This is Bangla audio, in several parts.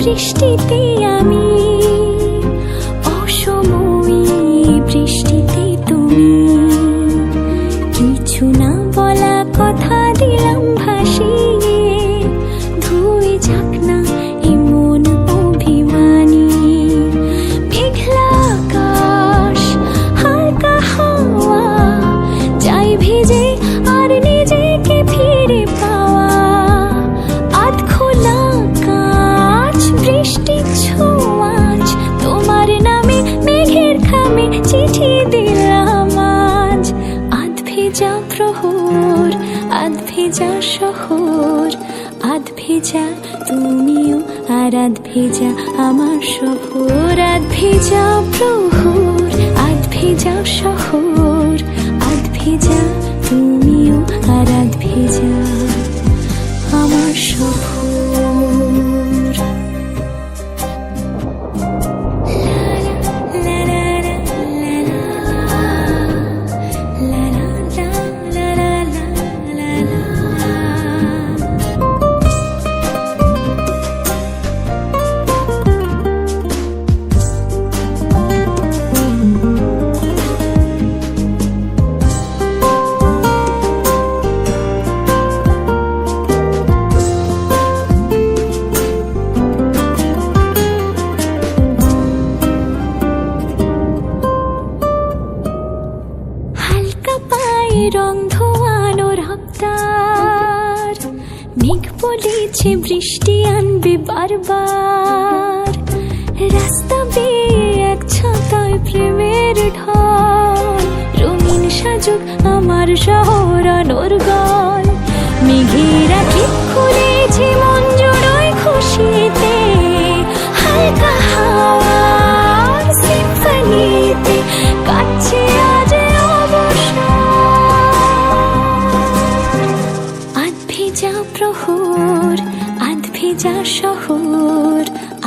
বৃষ্টিতে আমি, অসময়ী বৃষ্টিতে তুমি, কিছু না বলা কথা দিলাম ভাসিয়ে, ধুয়ে যাক না এমন অভিমানী। মেঘলা আকাশ, হালকা হাওয়া, চাই ভিজে আর নিজেকে ফিরে পাওয়া। আধ খোলা কাঁচ, বৃষ্টির ছোঁয়াচ, তোমার নামে মেঘের খামে চিঠি দিলাম আজ। আধ ভেজা প্রহর, আধ ভেজা শহর, আধ ভেজা তুমিও আর আধ ভেজা আমার শহর। আধ ভেজা প্রহর, আধ ভেজা শহর, আধ ভেজা তুমিও আর আধ ভেজা আমার শহর। রং ধোয়ানো রাস্তার, মেঘ বলেছে বৃষ্টি আনবে বারবার। রাস্তা বেয়ে এক ছাতায় প্রেমের ঢল, রঙিন সাজুক আমার শহর আনোর গল। মেঘেরা ঠিক খুলেছে মন জুড়োয় খুশিতে, হালকা হাওয়ার সিম্ফনিতে কাটছে আজ প্রহর। আধ ভেজা শহর,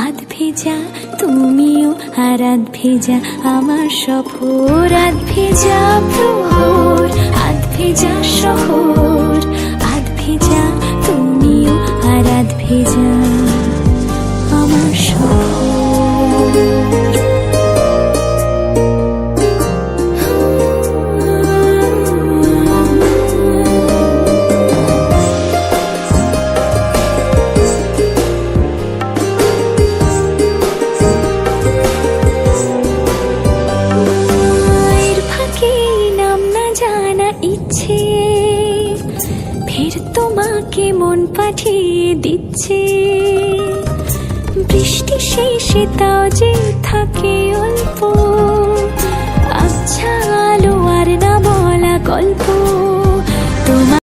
আধ ভেজা তুমিও আর আধ ভেজা আমার সফর। আধ ভেজা প্রহর, আধ ভেজা শহর, আধ ভেজা তুমিও আর আধ ভেজা আমার সফর। ফের তোমাকে মন পাঠিয়ে দিচ্ছে, বৃষ্টি শেষে তাও যে থাকে অল্প, আচ্ছা আলো আর না বলা গল্প।